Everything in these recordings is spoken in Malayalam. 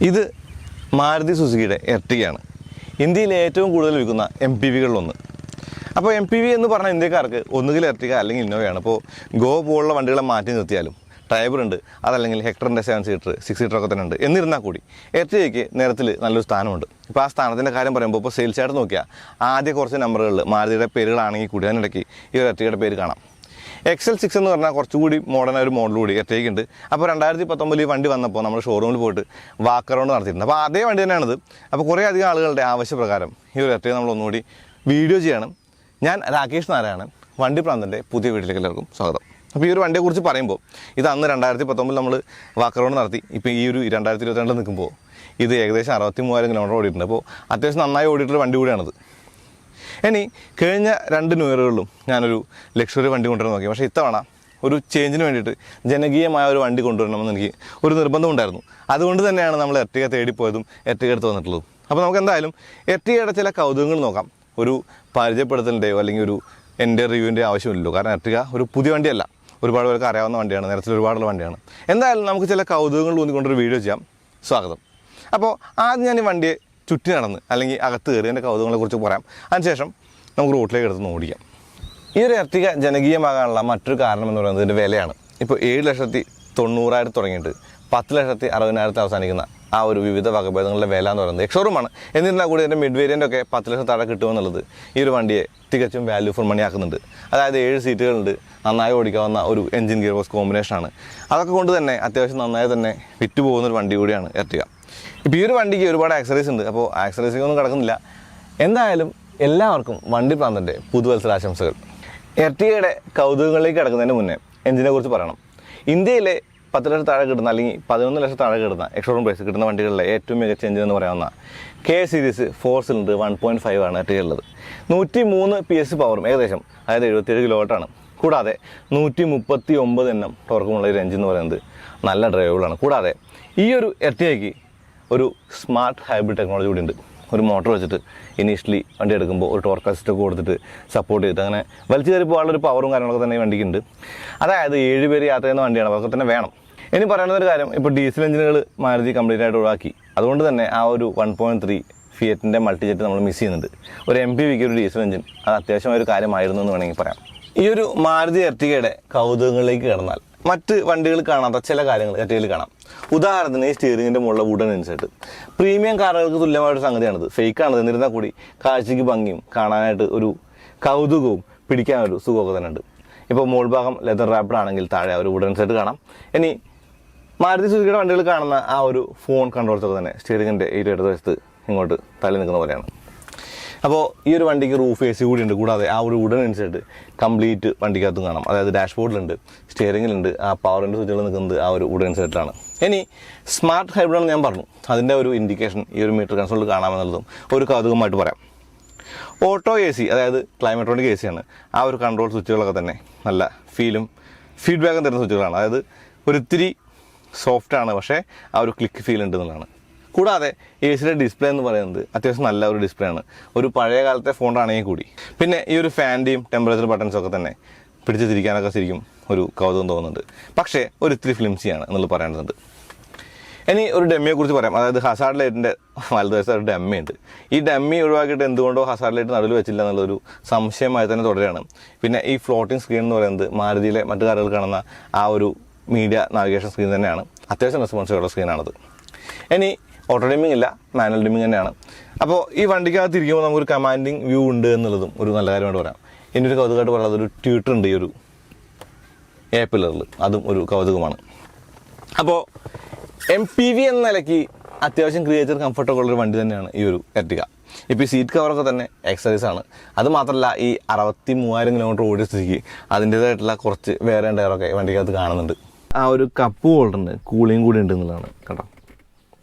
ഇത് മാരുതി സുസുക്കിയുടെ എർട്ടിഗയാണ്. ഇന്ത്യയിൽ ഏറ്റവും കൂടുതൽ വിൽക്കുന്ന MPVകളിലൊന്ന്. അപ്പോൾ MPV എന്ന് പറഞ്ഞാൽ ഇന്ത്യക്കാർക്ക് ഒന്നുകിൽ എർട്ടിഗ അല്ലെങ്കിൽ ഇന്നോവയാണ്. അപ്പോൾ ഗോ പോലുള്ള വണ്ടികളെ മാറ്റി നിർത്തിയാലും ഡ്രൈവർ ഉണ്ട്, അതല്ലെങ്കിൽ ഹെക്ടറിൻ്റെ 7 സീറ്റർ 6 സീറ്ററൊക്കെ തന്നെ ഉണ്ട്. എന്നിരുന്നാൽ കൂടി എർട്ടിഗയ്ക്ക് നേരത്തിൽ നല്ലൊരു സ്ഥാനമുണ്ട്. ഇപ്പോൾ ആ സ്ഥാനത്തിൻ്റെ കാര്യം പറയുമ്പോൾ ഇപ്പോൾ സെയിൽസ് ആയിട്ട് നോക്കിയാൽ ആദ്യ കുറച്ച് നമ്പറുകളിൽ മാരുതിയുടെ പേരുകളാണെങ്കിൽ കൂടി അതിനിടയ്ക്ക് ഈ ഒരു എർട്ടിഗയുടെ പേര് കാണാം. XL6 എന്ന് പറഞ്ഞാൽ കുറച്ചുകൂടി മോഡേൺ ഒരു മോഡൽ കൂടി എർട്ടിഗയ്ക്ക് ഉണ്ട്. അപ്പോൾ 2019 ഈ വണ്ടി വന്നപ്പോൾ നമ്മൾ ഷോറൂമിൽ പോയിട്ട് വാക്ക് അറൗണ്ട് നടത്തിയിട്ടുണ്ട്. അപ്പോൾ അതേ വണ്ടി തന്നെയാണിത്. അപ്പോൾ കുറേ അധികം ആളുകളുടെ ആവശ്യപ്രകാരം ഈ ഒരു എർട്ടിഗ നമ്മൾ ഒന്നുകൂടി വീഡിയോ ചെയ്യണം. ഞാൻ രാകേഷ് നാരായണൻ, വണ്ടിപ്രാന്തൻ്റെ പുതിയ വീട്ടിലേക്ക് എല്ലാവർക്കും സ്വാഗതം. അപ്പോൾ ഈ ഒരു വണ്ടിയെക്കുറിച്ച് പറയുമ്പോൾ ഇത് അന്ന് 2019 നമ്മൾ വാക്ക് അറൗണ്ട് നടത്തി. ഇപ്പോൾ ഈ ഒരു 2022 നിൽക്കുമ്പോൾ ഇത് ഏകദേശം 63,000 കിലോമീറ്റർ ഓടിയിട്ടുണ്ട്. അപ്പോൾ അത്യാവശ്യം നന്നായി ഓടിയിട്ടുള്ള വണ്ടി കൂടിയാണിത്. ഇനി കഴിഞ്ഞ 2 ന്യൂ ഇയറുകളിലും ഞാനൊരു ലക്ഷറി വണ്ടി കൊണ്ടുവരാൻ നോക്കി. പക്ഷേ ഇത്തവണ ഒരു ചേഞ്ചിന് വേണ്ടിയിട്ട് ജനകീയമായ ഒരു വണ്ടി കൊണ്ടുവരണമെന്ന് എനിക്ക് ഒരു നിർബന്ധമുണ്ടായിരുന്നു. അതുകൊണ്ട് തന്നെയാണ് നമ്മൾ എർട്ടിഗ തേടിപ്പോയതും എർട്ടിഗ എടുത്ത് വന്നിട്ടുള്ളതും. അപ്പോൾ നമുക്ക് എന്തായാലും എർട്ടിഗയുടെ ചില കൗതുകങ്ങൾ നോക്കാം. ഒരു പരിചയപ്പെടുത്തലിൻ്റെയോ അല്ലെങ്കിൽ ഒരു എൻ്റെ റിവ്യൂവിൻ്റെ ആവശ്യമില്ലല്ലോ. കാരണം എർട്ടിഗ ഒരു പുതിയ വണ്ടിയല്ല, ഒരുപാട് പേർക്ക് അറിയാവുന്ന വണ്ടിയാണ്, നേരത്തിൽ ഒരുപാടുള്ള വണ്ടിയാണ്. എന്തായാലും നമുക്ക് ചില കൗതുകങ്ങൾ ഊന്നിക്കൊണ്ടൊരു വീഡിയോ ചെയ്യാം. സ്വാഗതം. അപ്പോൾ ആദ്യം ഞാൻ ഈ വണ്ടിയെ ചുറ്റി നടന്ന് അല്ലെങ്കിൽ അകത്ത് കയറി എൻ്റെ കൗതുകങ്ങളെക്കുറിച്ച് പറയാം. അതിനുശേഷം നമുക്ക് റോട്ടിലേക്ക് എടുത്ത് ഓടിക്കാം. ഈ ഒരു എർട്ടിഗ ജനകീയമാകാനുള്ള മറ്റൊരു കാരണം എന്ന് പറയുന്നത് ഇതിൻ്റെ വിലയാണ്. ഇപ്പോൾ 7,90,000 തുടങ്ങിയിട്ട് 10,60,000 അവസാനിക്കുന്ന ആ ഒരു വിവിധ വകഭേദങ്ങളുടെ വില എന്ന് പറയുന്നത് എക്സ്ഷോറൂമാണ്. എന്നിരുന്നാൽ കൂടി ഇതിൻ്റെ മിഡ് വേരിയൻ്റ് ഒക്കെ 10 ലക്ഷം താഴെ കിട്ടുമെന്നുള്ളത് ഈ ഒരു വണ്ടിയെ തികച്ചും വാല്യൂ ഫോർ മണി ആക്കുന്നുണ്ട്. അതായത് 7 സീറ്റുകളുണ്ട്, നന്നായി ഓടിക്കാവുന്ന ഒരു എൻജിൻ ഗിയർ ബോക്സ് കോമ്പിനേഷനാണ്. അതൊക്കെ കൊണ്ട് തന്നെ അത്യാവശ്യം നന്നായി തന്നെ വിറ്റ് പോകുന്നൊരു വണ്ടി കൂടിയാണ് എർട്ടിഗ. ഇപ്പോൾ ഈ ഒരു വണ്ടിക്ക് ഒരുപാട് ആക്സറീസ് ഉണ്ട്. അപ്പോൾ ആക്സറീസിലൊന്നും കിടക്കുന്നില്ല. എന്തായാലും എല്ലാവർക്കും വണ്ടിപ്രാന്തൻ്റെ പുതുവത്സരാശംസകൾ. എർട്ടിഗയുടെ കൗതുകങ്ങളിലേക്ക് കിടക്കുന്നതിന് മുന്നേ എൻജിനെ കുറിച്ച് പറയണം. ഇന്ത്യയിലെ 10 ലക്ഷം താഴെ കിട്ടുന്ന അല്ലെങ്കിൽ 11 ലക്ഷം താഴെ കിട്ടുന്ന എക്സ്ഷോറൂം പ്രൈസ് കിട്ടുന്ന വണ്ടികളിലെ ഏറ്റവും മികച്ച എൻജിൻ എന്ന് പറയാവുന്ന K സീരീസ് 4 സിലിണ്ടർ 1.5 ആണ് എർട്ടിഗയുള്ളത്. 103 PS പവറും ഏകദേശം, അതായത് 77 കിലോവാട്ടാണ്. കൂടാതെ 139 Nm ടോർക്കുമുള്ള ഒരു എൻജിൻ എന്ന് പറയുന്നത് നല്ല ഡ്രൈവബിളാണ്. കൂടാതെ ഈ ഒരു എർട്ടിഗയ്ക്ക് ഒരു സ്മാർട്ട് ഹൈബ്രിഡ് ടെക്നോളജി കൂടി ഉണ്ട്. ഒരു മോട്ടോർ വെച്ചിട്ട് ഇനീഷ്യലി വണ്ടി എടുക്കുമ്പോൾ ഒരു ടോർക്ക് അസിസ്റ്റൊക്കെ കൊടുത്തിട്ട് സപ്പോർട്ട് ചെയ്തിട്ട് അങ്ങനെ വലിച്ചു കയറി പോകാനുള്ളൊരു പവറും കാര്യങ്ങളൊക്കെ തന്നെ ഈ വണ്ടിക്കുണ്ട്. അതായത് 7 പേര് യാത്ര ചെയ്യുന്ന വണ്ടിയാണ്, അതൊക്കെ തന്നെ വേണം. ഇനി പറയുന്നൊരു കാര്യം, ഇപ്പോൾ ഡീസൽ എഞ്ചിനുകൾ മാരുതി കംപ്ലീറ്റ് ആയിട്ട് ഒഴിവാക്കി. അതുകൊണ്ട് തന്നെ ആ ഒരു 1.3 ഫിയറ്റിൻ്റെ മൾട്ടിജെറ്റ് നമ്മൾ മിസ് ചെയ്യുന്നുണ്ട്. ഒരു MPVക്ക് ഒരു ഡീസൽ എഞ്ചിൻ അത് അത്യാവശ്യമായ ഒരു കാര്യമായിരുന്നു എന്ന് വേണമെങ്കിൽ പറയാം. ഈ ഒരു മാരുതി എർട്ടിഗയുടെ കൗതുകങ്ങളിലേക്ക് കിടന്നാൽ മറ്റ് വണ്ടികൾ കാണാത്ത ചില കാര്യങ്ങൾ എർട്ടിഗയിൽ കാണാം. ഉദാഹരണത്തിന് ഈ സ്റ്റിയറിങ്ങിൻ്റെ മുകളിൽ വുഡൻ ഇൻസേർട്ട് പ്രീമിയം കാറുകൾക്ക് തുല്യമായൊരു സംഗതിയാണിത്. ഫേക്കാണിത്. എന്നിരുന്നാൽ കൂടി കാഴ്ചയ്ക്ക് ഭംഗിയും കാണാനായിട്ട് ഒരു കൗതുകവും പിടിക്കാനൊരു സുഖമൊക്കെ തന്നെ ഉണ്ട്. ഇപ്പോൾ മോൾഭാഗം ലെതർ റാപ്ഡ് ആണെങ്കിൽ താഴെ ഒരു വുഡൻ ഇൻസേർട്ട് കാണാം. ഇനി മാരുതി സുസുക്കിയുടെ വണ്ടികൾ കാണുന്ന ആ ഒരു ഫോൺ കൺട്രോൾസൊക്കെ തന്നെ സ്റ്റിയറിങ്ങിൻ്റെ ഈ ഇടതുവശത്ത് ഇങ്ങോട്ട് തള്ളി നിൽക്കുന്ന പോലെയാണ്. അപ്പോൾ ഈ ഒരു വണ്ടിക്ക് റൂഫ് AC കൂടി ഉണ്ട്. കൂടാതെ ആ ഒരു വുഡൻ ഇൻസേർട്ട് കംപ്ലീറ്റ് വണ്ടിക്കകത്തും കാണാം. അതായത് ഡാഷ്ബോർഡിലുണ്ട്, സ്റ്റിയറിങ്ങിലുണ്ട്, ആ പവറിൻ്റെ സ്വിച്ചുകൾ നിൽക്കുന്നത് ആ ഒരു വുഡൻ ഇൻസേർട്ടിലാണ്. ഇനി സ്മാർട്ട് ഹൈബ്രിഡാണെന്ന് ഞാൻ പറഞ്ഞു. അതിൻ്റെ ഒരു ഇൻഡിക്കേഷൻ ഈ ഒരു മീറ്റർ കൺസോളിൽ കാണാമെന്നുള്ളതും ഒരു കൗതുകമായിട്ട് പറയാം. ഓട്ടോ AC, അതായത് ക്ലൈമട്രോണിക് AC ആണ്. ആ ഒരു കൺട്രോൾ സ്വിച്ചുകളൊക്കെ തന്നെ നല്ല ഫീഡ്ബാക്കും തരുന്ന സ്വിച്ചുകളാണ്. അതായത് ഒരിത്തിരി സോഫ്റ്റാണ്, പക്ഷേ ആ ഒരു ക്ലിക്ക് ഫീൽ ഉണ്ട് എന്നുള്ളതാണ്. കൂടാതെ ACയുടെ ഡിസ്പ്ലേ എന്ന് പറയുന്നത് അത്യാവശ്യം നല്ല ഒരു ഡിസ്പ്ലേ ആണ്, ഒരു പഴയ കാലത്തെ ഫോണാണെങ്കിൽ കൂടി. പിന്നെ ഈ ഒരു ഫാൻ്റെയും ടെമ്പറേച്ചർ ബട്ടൺസൊക്കെ തന്നെ പിടിച്ച് തിരിക്കാനൊക്കെ ശരിക്കും ഒരു കൗതുകം തോന്നുന്നുണ്ട്. പക്ഷേ ഒരു ഇത്തിരി ഫ്ലിംസിയാണ് എന്നുള്ളത് പറയേണ്ടതുണ്ട്. ഇനി ഒരു ഡെമ്മിയെക്കുറിച്ച് പറയാം. അതായത് ഹസാർഡ് ലൈറ്റിൻ്റെ വലതുവശത്ത് ഒരു ഡെമ്മിയുണ്ട്. ഈ ഡെമ്മി ഒഴിവാക്കിയിട്ട് എന്തുകൊണ്ടോ ഹസാർഡ് ലൈറ്റ് നടുവിൽ വെച്ചില്ല എന്നുള്ളൊരു സംശയമായി തന്നെ തുടരുകയാണ്. പിന്നെ ഈ ഫ്ലോട്ടിംഗ് സ്ക്രീൻ എന്ന് പറയുന്നത് മാരുതിയിലെ മറ്റു കാറുകൾ കാണുന്ന ആ ഒരു മീഡിയ നാവിഗേഷൻ സ്ക്രീൻ തന്നെയാണ്. അത്യാവശ്യം റെസ്പോൺസീവുള്ള സ്ക്രീനാണത്. ഇനി ഓട്ടോ ഡിമ്മിങ് ഇല്ല, മാനുവൽ ഡിമ്മിങ് തന്നെയാണ്. അപ്പോൾ ഈ വണ്ടിക്കകത്ത് ഇരിക്കുമ്പോൾ നമുക്കൊരു കമാൻഡിങ് വ്യൂ ഉണ്ട് എന്നുള്ളതും ഒരു നല്ല കാര്യമായിട്ട് പറയാം. ഇനി ഒരു കൗതുകമായിട്ട് പറയുന്നത് ഒരു ട്യൂട്ടർ ഉണ്ട് ഈ ഒരു A പില്ലറിൽ, അതും ഒരു കൗതുകമാണ്. അപ്പോൾ MPV എന്ന നിലയ്ക്ക് അത്യാവശ്യം ക്രിയേച്ചർ കംഫർട്ടൊക്കെ ഉള്ളൊരു വണ്ടി തന്നെയാണ് ഈ ഒരു എർട്ടിഗ. ഇപ്പോൾ ഈ സീറ്റ് കവറൊക്കെ തന്നെ എക്സസൈസാണ്. അത് മാത്രമല്ല ഈ 63,000 കിലോമീറ്റർ ഓടിയ സ്ഥിതിക്ക് അതിൻ്റേതായിട്ടുള്ള കുറച്ച് വേറെ ടയറൊക്കെ വണ്ടിക്കകത്ത് കാണുന്നുണ്ട്. ആ ഒരു കപ്പ് ഹോൾഡറിന് കൂളിംഗ് കൂടി ഉണ്ട് എന്നുള്ളതാണ് കേട്ടോ.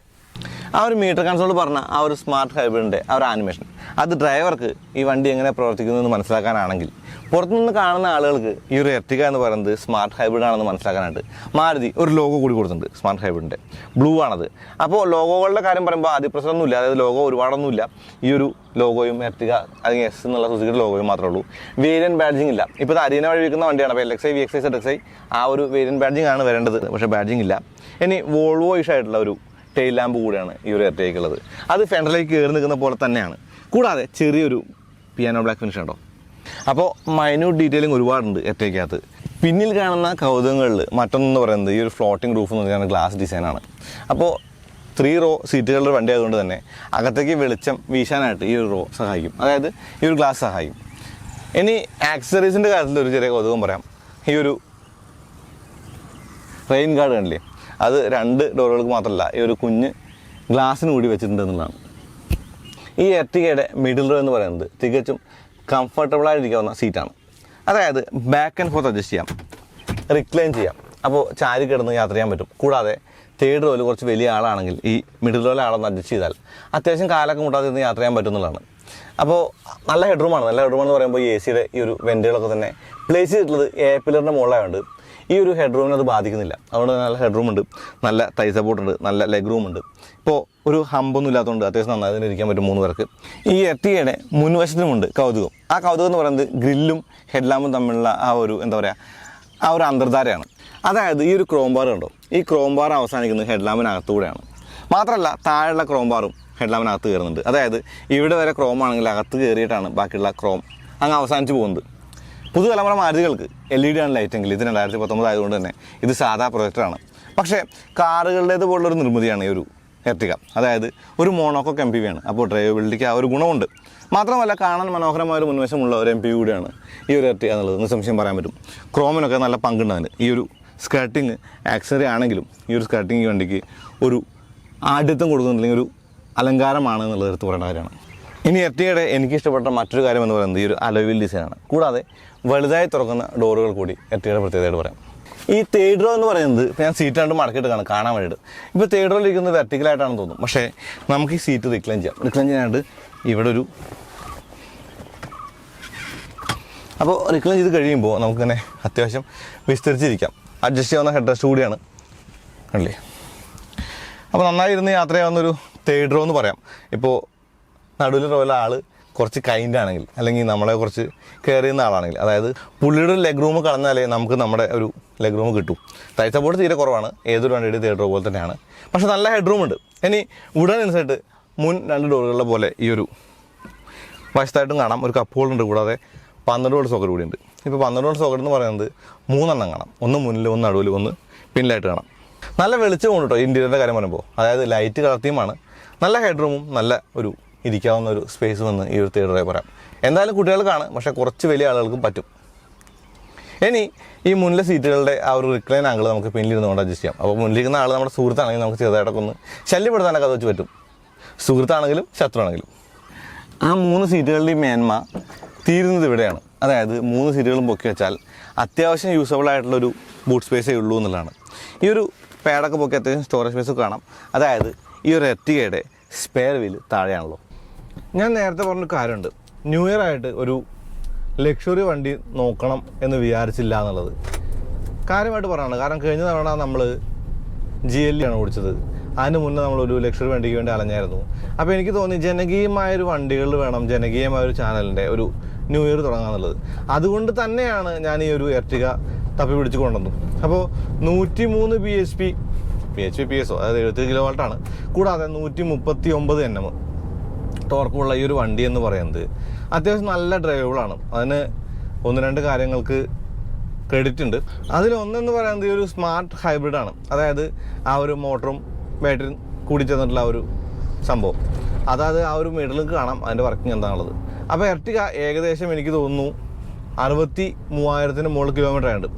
ആ ഒരു മീറ്റർ കൺസോൾ പറഞ്ഞ ആ ഒരു സ്മാർട്ട് ഹൈബ്രിഡിൻ്റെ ആ ഒരു ആനിമേഷൻ അത് ഡ്രൈവർക്ക് ഈ വണ്ടി എങ്ങനെ പ്രവർത്തിക്കുന്നതെന്ന് മനസ്സിലാക്കാനാണെങ്കിൽ പുറത്തുനിന്ന് കാണുന്ന ആളുകൾക്ക് ഈ ഒരു എർട്ടിഗ എന്ന് പറയുന്നത് സ്മാർട്ട് ഹൈബ്രിഡ് ആണെന്ന് മനസ്സിലാക്കാനായിട്ട് മാരുതി ഒരു ലോഗോ കൂടി കൊടുത്തിട്ടുണ്ട്. സ്മാർട്ട് ഹൈബ്രിഡിൻ്റെ ബ്ലൂ ആണത്. അപ്പോൾ ലോഗോകളുടെ കാര്യം പറയുമ്പോൾ അതിപ്രസരമൊന്നുമില്ല, അതായത് ലോഗോ ഒരുപാടൊന്നുമില്ല. ഈ ഒരു ലോഗോയും എർട്ടിഗ അല്ലെങ്കിൽ S എന്നുള്ള സുസുക്കിയുടെ ലോഗോയും മാത്രമേ ഉള്ളൂ. വേരിയൻറ്റ് ബാഡ്ജിങ് ഇല്ല. ഇപ്പോൾ അരീന വഴി വിൽക്കുന്ന വണ്ടിയാണ്. അപ്പോൾ LXi, VXi, ZXi ആ ഒരു വേരിയൻറ്റ് ബാഡ്ജിങ് ആണ് വരേണ്ടത്, പക്ഷേ ബാഡ്ജിങ് ഇല്ല. ഇനി വോൾവോ ഇഷായിട്ടുള്ള ഒരു ടെയിൽ ലാമ്പ് കൂടിയാണ് ഈ ഒരു എർട്ടിഗയ്ക്കുള്ളത്. അത് ഫെൻഡറിലേക്ക് കയറി നിൽക്കുന്ന പോലെ തന്നെയാണ്. കൂടാതെ ചെറിയൊരു പിയാനോ ബ്ലാക്ക് ഫിനിഷ് ഉണ്ടോ. അപ്പോൾ മൈന്യൂട്ട് ഡീറ്റെയിലിംഗ് ഒരുപാടുണ്ട് എർട്ടിഗയ്ക്കകത്ത്. പിന്നിൽ കാണുന്ന കൗതുകങ്ങളിൽ മറ്റൊന്നെന്ന് പറയുന്നത് ഈ ഒരു ഫ്ലോട്ടിംഗ് റൂഫ് എന്ന് പറയുന്ന ഗ്ലാസ് ഡിസൈനാണ്. അപ്പോൾ 3 റോ സീറ്റുകളുടെ വണ്ടി ആയതുകൊണ്ട് തന്നെ അകത്തേക്ക് വെളിച്ചം വീശാനായിട്ട് ഈ ഒരു റോ സഹായിക്കും, അതായത് ഈ ഒരു ഗ്ലാസ് സഹായിക്കും. ഇനി ആക്സസറീസിൻ്റെ കാര്യത്തിൽ ഒരു ചെറിയ കൗതുകം പറയാം. ഈ ഒരു റെയിൻ ഗാർഡ് കണ്ടില്ലേ, അത് 2 ഡോറുകൾക്ക് മാത്രമല്ല, ഈ ഒരു കുഞ്ഞ് ഗ്ലാസ്സിന് കൂടി വെച്ചിട്ടുണ്ട് എന്നുള്ളതാണ്. ഈ എർട്ടിഗയുടെ മിഡിൽ റോ എന്ന് പറയുന്നത് തികച്ചും കംഫർട്ടബിളായിട്ടിരിക്കാവുന്ന സീറ്റാണ്. അതായത് ബാക്ക് ആൻഡ് ഫോർത്ത് അഡ്ജസ്റ്റ് ചെയ്യാം, റിക്ലൈൻ ചെയ്യാം, അപ്പോൾ ചാരി കിടന്ന് യാത്ര ചെയ്യാൻ പറ്റും. കൂടാതെ 3rd റോയിൽ കുറച്ച് വലിയ ആളാണെങ്കിൽ ഈ മിഡിൽ റോയിലെ ആളൊന്ന് അഡ്ജസ്റ്റ് ചെയ്താൽ അത്യാവശ്യം കാലൊക്കെ മുട്ടാതെ ഇരുന്ന് യാത്ര ചെയ്യാൻ പറ്റുന്നതാണ്. അപ്പോൾ നല്ല ഹെഡ്റൂമാണ്. നല്ല ഹെഡ്റൂം എന്ന് പറയുമ്പോൾ ഈ AC യുടെ ഈ ഒരു വെൻറ്റുകളൊക്കെ തന്നെ പ്ലേസ് ചെയ്തിട്ടുള്ളത് പില്ലറിൻ്റെ മുകളിലായതുകൊണ്ട് ഈ ഒരു ഹെഡ്റൂമിന് അത് ബാധിക്കുന്നില്ല. അതുകൊണ്ട് നല്ല ഹെഡ്റൂം ഉണ്ട്, നല്ല തൈ സപ്പോർട്ട് ഉണ്ട്, നല്ല ലെഗ് റൂം ഉണ്ട്. ഇപ്പോൾ ഒരു ഹമ്പൊന്നും ഇല്ലാത്തതുകൊണ്ട് അത്യാവശ്യം നന്നായി തന്നെ ഇരിക്കാൻ പറ്റും 3 പേർക്ക്. ഈ എർട്ടിഗയുടെ മുൻവശത്തിനുമുണ്ട് കൗതുകം. ആ കൗതുകം എന്ന് പറയുന്നത് ഗ്രില്ലും ഹെഡ്ലാമ്പും തമ്മിലുള്ള ആ ഒരു എന്താ പറയുക, ആ ഒരു അന്തർധാരയാണ്. അതായത് ഈ ഒരു ക്രോം ബാർ ഉണ്ടോ, ഈ ക്രോം ബാർ അവസാനിക്കുന്നത് ഹെഡ്ലാമ്പിനകത്തുകൂടെയാണ്. മാത്രമല്ല താഴെയുള്ള ക്രോം ബാറും ഹെഡ്ലാമ്പിനകത്ത് കയറുന്നുണ്ട്. അതായത് ഇവിടെ വരെ ക്രോം ആണെങ്കിൽ അകത്ത് കയറിയിട്ടാണ് ബാക്കിയുള്ള ക്രോം അങ്ങ് അവസാനിച്ച് പോകുന്നത്. പുതുതലമുറ മാരുതികൾക്ക് LED ആണ് ലൈറ്റെങ്കിൽ ഇത് 2019 ആയതുകൊണ്ട് തന്നെ ഇത് സാധാ പ്രൊജക്ടറാണ്. പക്ഷേ കാറുകളുടേത് പോലുള്ളൊരു നിർമ്മിതിയാണ് ഈ ഒരു എർട്ടിഗ. അതായത് ഒരു മോണോക്കോക്ക് MPV ആണ്. അപ്പോൾ ഡ്രൈവബിലിറ്റിക്ക് ആ ഒരു ഗുണമുണ്ട്. മാത്രമല്ല കാണാൻ മനോഹരമായ ഒരു മുൻവശമുള്ള ഒരു MPV കൂടിയാണ് ഈ ഒരു എർട്ടിഗ എന്നുള്ളത് നിസ്സംശയം പറയാൻ പറ്റും. ക്രോമിനൊക്കെ നല്ല പങ്കുണ്ടതിന്. ഈ ഒരു സ്കർട്ടിങ് ആക്സറി ആണെങ്കിലും ഈ ഒരു സ്കർട്ടിങ് ഈ വണ്ടിക്ക് ഒരു ആഢ്യത്വം കൊടുക്കുന്നില്ലെങ്കിൽ ഒരു അലങ്കാരമാണ് എന്നുള്ളത് എടുത്ത് പറയേണ്ട കാര്യമാണ്. ഇനി എർട്ടിഗയുടെ എനിക്ക് ഇഷ്ടപ്പെട്ട മറ്റൊരു കാര്യം എന്ന് പറയുന്നത് ഈ ഒരു അലോയ് വീൽ ഡിസൈനാണ്. കൂടാതെ വലുതായി തുറക്കുന്ന ഡോറുകൾ കൂടി എർട്ടിഗയുടെ പ്രത്യേകതയായിട്ട് പറയാം. ഈ 3rd റോ എന്ന് പറയുന്നത് ഇപ്പോൾ ഞാൻ സീറ്റ് കണ്ട് മടക്കിയിട്ട് കാണാൻ വേണ്ടിയിട്ട് ഇപ്പോൾ 3rd റോയിൽ ഇരിക്കുന്നത് വെർട്ടിക്കലായിട്ടാണെന്ന് തോന്നും. പക്ഷേ നമുക്ക് ഈ സീറ്റ് റിക്ലൈൻ ചെയ്യാം. റിക്ലൈൻ ചെയ്യാനായിട്ട് ഇവിടെ ഒരു അപ്പോൾ റിക്ലൈൻ ചെയ്ത് കഴിയുമ്പോൾ നമുക്കിങ്ങനെ അത്യാവശ്യം വിസ്തരിച്ചിരിക്കാം. അഡ്ജസ്റ്റ് ചെയ്യാവുന്ന ഹെഡ് റെസ്റ്റ് കൂടിയാണ് അല്ലേ. അപ്പോൾ നന്നായി ഇരുന്ന് യാത്ര ചെയ്യാവുന്നൊരു 3rd റോ എന്ന് പറയാം. ഇപ്പോൾ നടുവിൽ റോയിലെ ആൾ കുറച്ച് കൈൻഡ് ആണെങ്കിൽ, അല്ലെങ്കിൽ നമ്മളെ കുറച്ച് കെയർ ചെയ്യുന്ന ആളാണെങ്കിൽ, അതായത് പുള്ളിയുടെ ഒരു ലെഗ് റൂം കളഞ്ഞാലേ നമുക്ക് നമ്മുടെ ഒരു ലെഗ് റൂം കിട്ടും. തൈ സപ്പോർട്ട് തീരെ കുറവാണ്, ഏതൊരു വണ്ടിയുടെ 3rd റോ പോലെ തന്നെയാണ്. പക്ഷേ നല്ല ഹെഡ് റൂം ഉണ്ട്. ഇനി ഉടൻ ഇൻസൈഡ് മുൻ 2 ഡോറുകളിലെ പോലെ ഈ ഒരു വശത്തായിട്ടും കാണാം ഒരു കപ്പ് ഹോളുണ്ട്. കൂടാതെ 12 വോൾട്ട് സോക്കറ്റ് കൂടിയുണ്ട്. ഇപ്പോൾ 12 വോൾട്ട് സോക്കറ്റ് എന്ന് പറയുന്നത് 3 എണ്ണം കാണാം. ഒന്ന് മുന്നിൽ, ഒന്ന് നടുവിൽ, ഒന്ന് പിന്നിലായിട്ട് കാണാം. നല്ല വെളിച്ചമുണ്ട് കേട്ടോ ഇൻറ്റീരിയറിൻ്റെ കാര്യം പറയുമ്പോൾ. അതായത് ലൈറ്റ് കളർ തീമാണ്. നല്ല ഹെഡ് റൂമും നല്ല ഒരു ഇരിക്കാവുന്ന ഒരു സ്പേസും എന്ന് ഈ ഒരു 3rd റോ പറയാം. എന്തായാലും കുട്ടികൾക്കാണ്, പക്ഷേ കുറച്ച് വലിയ ആളുകൾക്കും പറ്റും. ഇനി ഈ മുന്നിലെ സീറ്റുകളുടെ ആ ഒരു റിക്ലൈൻ ആംഗിൾ നമുക്ക് പിന്നിലിരുന്നുകൊണ്ട് അഡ്ജസ്റ്റ് ചെയ്യാം. അപ്പോൾ മുന്നിലിരിക്കുന്ന ആൾ നമ്മുടെ സുഹൃത്താണെങ്കിൽ നമുക്ക് ചെറുതായിട്ടൊക്കെ ഒന്ന് ശല്യപ്പെടുത്താനൊക്കെ അത് വെച്ച് പറ്റും, സുഹൃത്താണെങ്കിലും ശത്രുവാണെങ്കിലും. ആ 3 സീറ്റുകളുടെയും മേന്മ തീരുന്നത് ഇവിടെയാണ്. അതായത് 3 സീറ്റുകളും പൊക്കി വെച്ചാൽ അത്യാവശ്യം യൂസബിൾ ആയിട്ടുള്ളൊരു ബൂട്ട് സ്പേസേ ഉള്ളൂ എന്നുള്ളതാണ്. ഈ ഒരു പാഡൊക്കെ പൊക്കി അത്യാവശ്യം സ്റ്റോറേജ് സ്പേസ് കാണാം. അതായത് ഈ ഒരു എർട്ടിഗയുടെ സ്പെയർ വീല് താഴെയാണല്ലോ. ഞാൻ നേരത്തെ പറഞ്ഞൊരു കാര്യമുണ്ട്, ന്യൂ ഇയർ ആയിട്ട് ഒരു ലക്ഷറി വണ്ടി നോക്കണം എന്ന് വിചാരിച്ചില്ല എന്നുള്ളത് കാര്യമായിട്ട് പറയാണ്. കാരണം കഴിഞ്ഞ തവണ നമ്മൾ GLE ആണ് ഓടിച്ചത്. അതിന് മുന്നേ നമ്മളൊരു ലക്ഷറി വണ്ടിക്ക് വേണ്ടി അലഞ്ഞായിരുന്നു. അപ്പോൾ എനിക്ക് തോന്നി ജനകീയമായൊരു വണ്ടികൾ വേണം, ജനകീയമായൊരു ചാനലിൻ്റെ ഒരു ന്യൂ ഇയർ തുടങ്ങാമെന്നുള്ളത്. അതുകൊണ്ട് തന്നെയാണ് ഞാൻ ഈ ഒരു എർട്ടിഗ തപ്പി പിടിച്ച് കൊണ്ടുവന്നു. അപ്പോൾ 103 PSO അതായത് 70 കിലോ വാട്ടാണ്. കൂടാതെ 139 Nm ടോർക്കുള്ള ഈ ഒരു വണ്ടി എന്ന് പറയുന്നത് അത്യാവശ്യം നല്ല ഡ്രൈവബിളാണ്. അതിന് 1-2 കാര്യങ്ങൾക്ക് ക്രെഡിറ്റ് ഉണ്ട്. അതിലൊന്നെന്ന് പറയുന്നത് ഈ ഒരു സ്മാർട്ട് ഹൈബ്രിഡാണ്. അതായത് ആ ഒരു മോട്ടറും ബാറ്ററിയും കൂടി ചേർന്നിട്ടുള്ള ആ ഒരു സംഭവം, അതായത് ആ ഒരു മിഡിലേക്ക് കാണാം അതിൻ്റെ വർക്കിംഗ് എന്താണുള്ളത്. അപ്പോൾ എർട്ടിഗ ഏകദേശം എനിക്ക് തോന്നുന്നു 63,000 മുകളിൽ കിലോമീറ്റർ ആയിട്ട്.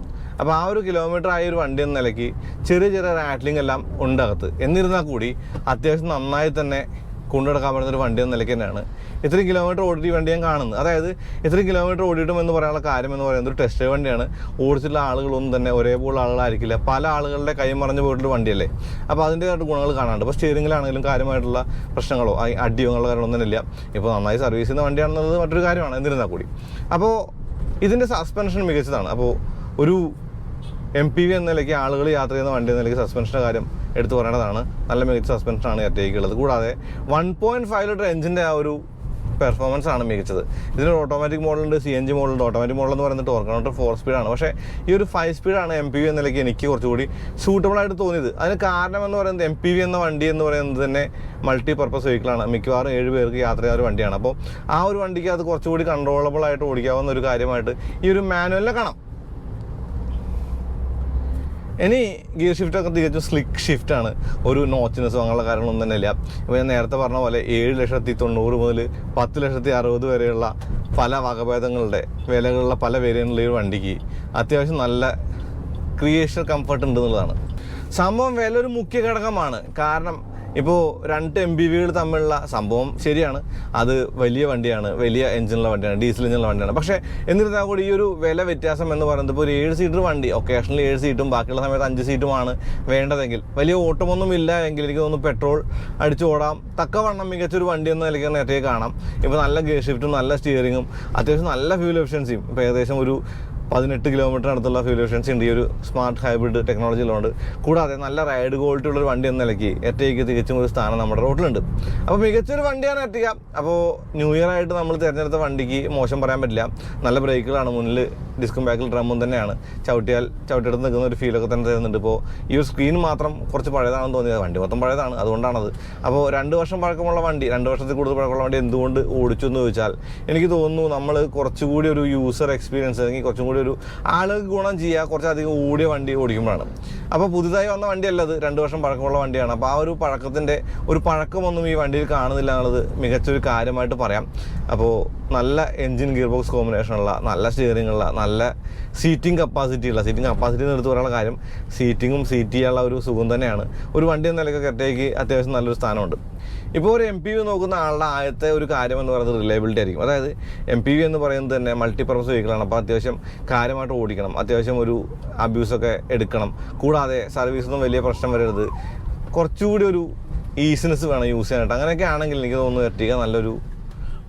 അപ്പോൾ ആ ഒരു കിലോമീറ്റർ ആയ ഒരു വണ്ടി എന്ന നിലയ്ക്ക് ചെറിയ ചെറിയ റാറ്റ്ലിംഗ് എല്ലാം ഉണ്ട് അകത്ത്. എന്നിരുന്നാൽ കൂടി അത്യാവശ്യം നന്നായി തന്നെ കൊണ്ടുനടക്കാൻ പറ്റുന്നൊരു വണ്ടി എന്ന നിലയ്ക്ക് തന്നെയാണ് ഇത്രയും കിലോമീറ്റർ ഓടിയിട്ട് ഈ വണ്ടി ഞാൻ കാണുന്നത്. അതായത് ഇത്രയും കിലോമീറ്റർ ഓടിയിട്ടും എന്ന് പറയാനുള്ള കാര്യം എന്ന് പറയുന്നത് ഒരു ടെസ്റ്റ് വണ്ടിയാണ്. ഓടിച്ചിട്ടുള്ള ആളുകളൊന്നും തന്നെ ഒരേപോലെ ആളുകളായിരിക്കില്ല, പല ആളുകളുടെ കൈ മറിഞ്ഞ് പോയിട്ടുള്ള വണ്ടിയല്ലേ. അപ്പോൾ അതിൻ്റെതായിട്ട് ഗുണങ്ങൾ കാണാനുണ്ട്. അപ്പോൾ സ്റ്റിയറിംഗിലാണെങ്കിലും കാര്യമായിട്ടുള്ള പ്രശ്നങ്ങളോ അടിയോ എന്നുള്ള കാര്യങ്ങളൊന്നുമില്ല. ഇപ്പോൾ നന്നായി സർവീസ് ചെയ്യുന്ന വണ്ടിയാണെന്നുള്ളത് മറ്റൊരു കാര്യമാണ്. എന്നിരുന്നാൽ കൂടി അപ്പോൾ ഇതിൻ്റെ സസ്പെൻഷൻ മികച്ചതാണ്. അപ്പോൾ ഒരു MPV എന്ന നിലയ്ക്ക് ആളുകൾ യാത്ര ചെയ്യുന്ന വണ്ടി എന്ന നിലയ്ക്ക് സസ്പെൻഷൻ്റെ കാര്യം എടുത്തു പറയേണ്ടതാണ്. നല്ല മികച്ച സസ്പെൻഷനാണ് എർട്ടിഗയ്ക്കുള്ളത്. കൂടാതെ 1.5 ലിറ്റർ എഞ്ചിൻ്റെ ആ ഒരു പെർഫോമൻസ് ആണ് മികച്ചത്. ഇതിന് ഓട്ടോമാറ്റിക് മോഡലുണ്ട്, CNG മോഡലുണ്ട്. ഓട്ടോമാറ്റിക് മോഡൽ എന്ന് പറയുന്നത് ടോർക്ക് കൺവെർട്ടർ 4 സ്പീഡാണ്. പക്ഷേ ഈ ഒരു 5 സ്പീഡാണ് MPV എന്ന നിലയ്ക്ക് എനിക്ക് കുറച്ചുകൂടി സൂട്ടബിൾ ആയിട്ട് തോന്നിയത്. അതിന് കാരണം എന്ന് പറയുന്നത് MPV എന്ന വണ്ടി എന്ന് പറയുന്നത് തന്നെ മൾട്ടി പർപ്പസ് വെഹിക്കിളാണ്. മിക്കവാറും 7 പേർക്ക് യാത്ര ചെയ്യുന്ന ഒരു വണ്ടിയാണ്. അപ്പോൾ ആ ഒരു വണ്ടിക്ക് അത് കുറച്ചുകൂടി കൺട്രോളബിൾ ആയിട്ട് ഓടിക്കാവുന്ന ഒരു കാര്യമായിട്ട് ഈ ഒരു മാനുവലിനെ കാണാം. ഇനി ഗിയർ ഷിഫ്റ്റൊക്കെ തികച്ചും സ്ലിക്ക് ഷിഫ്റ്റാണ്. ഒരു നോച്ചിനെസ്സോ അങ്ങനെയുള്ള കാര്യങ്ങളൊന്നും തന്നെ ഇല്ല. ഇപ്പോൾ ഞാൻ നേരത്തെ പറഞ്ഞ പോലെ 7,90,000 മുതൽ 10,60,000 വരെയുള്ള പല വകഭേദങ്ങളുടെ വിലകളുള്ള പല വേരിയൻ്റുള്ള ഈ വണ്ടിക്ക് അത്യാവശ്യം നല്ല ക്രിയേഷൻ കംഫർട്ട് ഉണ്ട് എന്നുള്ളതാണ് സംഭവം. വില ഒരു മുഖ്യ ഘടകമാണ്. കാരണം ഇപ്പോൾ 2 MPVകൾ തമ്മിലുള്ള സംഭവം ശരിയാണ്, അത് വലിയ വണ്ടിയാണ്, വലിയ എഞ്ചിനുള്ള വണ്ടിയാണ്, ഡീസൽ എഞ്ചിനുള്ള വണ്ടിയാണ്. പക്ഷേ എന്നിരുന്നാൽ കൂടി ഈ ഒരു വില വ്യത്യാസം എന്ന് പറയുന്നത് ഇപ്പോൾ ഒരു 7 സീറ്റർ വണ്ടി ഒക്കേഷണലി 7 സീറ്റും ബാക്കിയുള്ള സമയത്ത് 5 സീറ്റുമാണ് വേണ്ടതെങ്കിൽ, വലിയ ഓട്ടമൊന്നും ഇല്ല എങ്കിൽ എനിക്ക് തോന്നുന്നു പെട്രോൾ അടിച്ചു ഓടാം തക്കവണ്ണം മികച്ചൊരു വണ്ടി എന്ന നിലയ്ക്ക് നേരത്തെ കാണാം. ഇപ്പോൾ നല്ല ഗിയർ ഷിഫ്റ്റും നല്ല സ്റ്റിയറിങ്ങും അത്യാവശ്യം നല്ല ഫ്യൂൽ എഫിഷ്യൻസിയും, ഇപ്പോൾ ഏകദേശം ഒരു 18 കിലോമീറ്റർ അടുത്തുള്ള ഫ്യൂൽ എഫിഷ്യൻസി ഉണ്ട് ഈ ഒരു സ്മാർട്ട് ഹൈബ്രിഡ് ടെക്നോളജിയിലുണ്ട്. കൂടാതെ നല്ല റൈഡ് ക്വാളിറ്റി ഉള്ളൊരു വണ്ടി എന്ന നിലയ്ക്ക് എർട്ടിഗയ്ക്ക് തികച്ചും ഒരു സ്ഥാനം നമ്മുടെ റോഡിലുണ്ട്. അപ്പോൾ മികച്ചൊരു വണ്ടിയാണ് എർട്ടിഗ. അപ്പോൾ ന്യൂ ഇയർ ആയിട്ട് നമ്മൾ തിരഞ്ഞെടുത്ത വണ്ടിക്ക് മോശം പറയാൻ പറ്റില്ല. നല്ല ബ്രേക്കുകളാണ്, മുന്നിൽ ഡിസ്കും ബാക്കിൽ ഡ്രമ്മും തന്നെയാണ്. ചവിട്ടിയെടുത്ത് നിൽക്കുന്ന ഒരു ഫീലൊക്കെ തന്നെ തരുന്നുണ്ട്. ഇപ്പോൾ ഈ ഒരു സ്ക്രീൻ മാത്രം കുറച്ച് പഴയതാണെന്ന് തോന്നിയത്, വണ്ടി മൊത്തം പഴയതാണ്, അതുകൊണ്ടാണത്. അപ്പോൾ 2 വർഷം പഴക്കമുള്ള വണ്ടി, 2 വർഷത്തിൽ കൂടുതൽ പഴക്കമുള്ള വണ്ടി എന്തുകൊണ്ട് ഓടിച്ചു എന്ന് ചോദിച്ചാൽ എനിക്ക് തോന്നുന്നു നമ്മൾ കുറച്ചുകൂടി ഒരു യൂസർ എക്സ്പീരിയൻസ് അല്ലെങ്കിൽ കുറച്ചും കൂടി ഒരു ആളുകൾക്ക് ഗുണം ചെയ്യുക കുറച്ചധികം ഓടിയ വണ്ടി ഓടിക്കുമ്പോഴാണ്. അപ്പോൾ പുതുതായി വന്ന വണ്ടിയല്ല അത്, 2 വർഷം പഴക്കമുള്ള വണ്ടിയാണ്. അപ്പോൾ ആ ഒരു പഴക്കമൊന്നും ഈ വണ്ടിയിൽ കാണുന്നില്ല എന്നുള്ളത് മികച്ചൊരു കാര്യമായിട്ട് പറയാം. അപ്പോൾ നല്ല എൻജിൻ ഗിയർ ബോക്സ് കോമ്പിനേഷനുള്ള, നല്ല സ്റ്റിയറിംഗ് ഉള്ള, നല്ല സീറ്റിംഗ് കപ്പാസിറ്റി എന്ന് എടുത്ത് പറയാനുള്ള കാര്യം സീറ്റിംഗ് ചെയ്യാനുള്ള ഒരു സുഖം തന്നെയാണ്. ഒരു വണ്ടി എന്ന നിലയ്ക്ക് എർട്ടിഗയ്ക്ക് അത്യാവശ്യം നല്ലൊരു സ്ഥാനമുണ്ട്. ഇപ്പോൾ ഒരു MPV നോക്കുന്ന ആളുടെ ആദ്യത്തെ ഒരു കാര്യം എന്ന് പറയുന്നത് റിലയബിലിറ്റി ആയിരിക്കും. അതായത് MPV എന്ന് പറയുന്നത് തന്നെ മൾട്ടിപർപ്പസ് വെഹിക്കിളാണ്. അപ്പോൾ അത്യാവശ്യം കാര്യമായിട്ട് ഓടിക്കണം, അത്യാവശ്യം ഒരു അബ്യൂസൊക്കെ എടുക്കണം. കൂടാതെ സർവീസൊന്നും വലിയ പ്രശ്നം വരരുത്, കുറച്ചുകൂടി ഒരു ഈസിനെസ് വേണം യൂസ് ചെയ്യാനായിട്ട്. അങ്ങനെയൊക്കെ ആണെങ്കിൽ എനിക്ക് തോന്നുന്നു എർട്ടിഗ നല്ലൊരു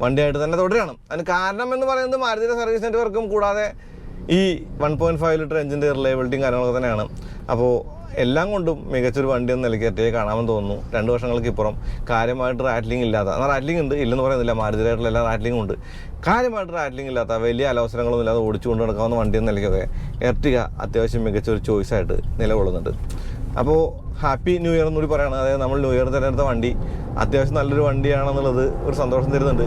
വണ്ടിയായിട്ട് തന്നെ തുടരുകയാണ്. അതിന് കാരണം എന്ന് പറയുന്നത് മാരുതിയുടെ സർവീസ് നെറ്റ്വർക്കും കൂടാതെ ഈ 1.5 ലിറ്റർ എഞ്ചിൻ്റെ റിലയബിലിറ്റിയും കാര്യങ്ങളൊക്കെ തന്നെയാണ്. അപ്പോൾ എല്ലാം കൊണ്ടും മികച്ചൊരു വണ്ടി എന്ന നിലയ്ക്ക് എർട്ടിഗ കാണാമെന്ന് തോന്നുന്നു. 2 വർഷങ്ങൾക്ക് ഇപ്പുറം കാര്യമായിട്ട് റാറ്റ്ലിംഗ് ഇല്ലാത്ത, എന്നാൽ റാറ്റ്ലിംഗ് ഉണ്ട്, ഇല്ലെന്ന് പറയുന്നില്ല, മാരുതിയായിട്ടുള്ള എല്ലാ റാറ്റ്ലിംഗും ഉണ്ട്. കാര്യമായിട്ട് റാറ്റ്ലിംഗ് ഇല്ലാത്ത, വലിയ അലവസരങ്ങളൊന്നും ഇല്ലാതെ ഓടിച്ചുകൊണ്ട് നടക്കാവുന്ന വണ്ടി എന്ന നിലയ്ക്കൊക്കെ എർട്ടിഗ അത്യാവശ്യം മികച്ചൊരു ചോയ്സായിട്ട് നിലകൊള്ളുന്നുണ്ട്. അപ്പോൾ ഹാപ്പി ന്യൂ ഇയർ എന്നുകൂടി പറയുകയാണ്. അതായത് നമ്മൾ ന്യൂ ഇയർ തിരഞ്ഞെടുത്ത വണ്ടി അത്യാവശ്യം നല്ലൊരു വണ്ടിയാണെന്നുള്ളത് ഒരു സന്തോഷം തരുന്നുണ്ട്.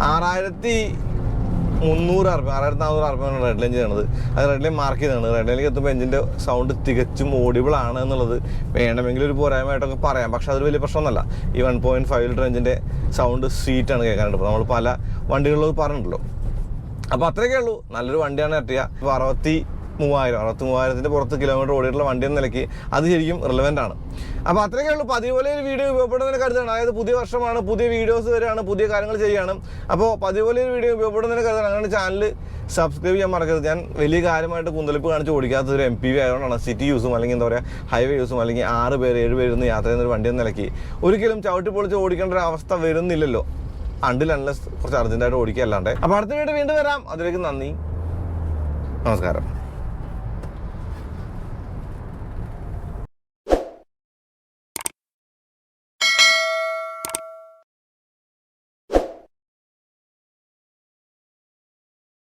6,300 RPM 6,400 RPM റെഡ് ലൈൻ ചെയ്യണത്. അത് റെഡ് ലൈൻ മാർക്ക് ചെയ്തതാണ്. റെഡ് ലൈനിലേക്ക് എത്തുമ്പോൾ എഞ്ചിൻ്റെ സൗണ്ട് തികച്ചും ഓഡിബിൾ ആണ് എന്നുള്ളത് വേണമെങ്കിൽ ഒരു പോരായ്മയായിട്ടൊക്കെ പറയാം. പക്ഷേ അതൊരു വലിയ പ്രശ്നമൊന്നുമല്ല. ഈ 1.5 ലിറ്റർ എഞ്ചിൻ്റെ സൗണ്ട് സ്വീറ്റാണ് കേൾക്കാനായിട്ട്. ഇപ്പോൾ നമ്മൾ പല വണ്ടികളിലും പറഞ്ഞിട്ടുണ്ടല്ലോ. അപ്പോൾ അത്രയൊക്കെ ഉള്ളൂ. നല്ലൊരു വണ്ടിയാണ് എർട്ടിഗ. ഇപ്പോൾ 63,000 പുറത്ത് കിലോമീറ്റർ ഓടിയിട്ടുള്ള വണ്ടി എന്ന നിലയ്ക്ക് അത് ശരിക്കും റിലവൻ്റ് ആണ്. അപ്പോൾ അത്രയൊക്കെ ഉള്ളൂ. അപ്പോൾ അതുപോലെ ഒരു വീഡിയോ ഉപയോഗപ്പെടുന്നതിന് കരുതാണ്. അതായത് പുതിയ വർഷമാണ്, പുതിയ വീഡിയോസ് വരികയാണ്, പുതിയ കാര്യങ്ങൾ ചെയ്യുകയാണ്. അപ്പോൾ അതുപോലെ ഒരു വീഡിയോ ഉപയോഗപ്പെടുന്നതിന് കരുതാണ്. അങ്ങനെ ചാനൽ സബ്സ്ക്രൈബ് ചെയ്യാൻ മറക്കരുത്. ഞാൻ വലിയ കാര്യമായിട്ട് കുന്തളിപ്പ് കാണിച്ച് ഓടിക്കാത്തൊരു MPV ആയതുകൊണ്ടാണ്. സിറ്റി യൂസും അല്ലെങ്കിൽ എന്താ പറയുക ഹൈവേ യൂസും അല്ലെങ്കിൽ 6 പേര് 7 പേര് ഇരുന്ന് യാത്ര ചെയ്യുന്ന ഒരു വണ്ടി എന്ന നിലയ്ക്ക് ഒരിക്കലും ചവിട്ടി പൊളിച്ച് ഓടിക്കേണ്ട ഒരു അവസ്ഥ വരുന്നില്ലല്ലോ, അൺലെസ് കുറച്ച് അർജൻറ്റായിട്ട് ഓടിക്കുക അല്ലാണ്ട്. അപ്പോൾ അടുത്ത വീഡിയോ വീണ്ടും വരാം. അതിലേക്ക് നന്ദി, നമസ്കാരം.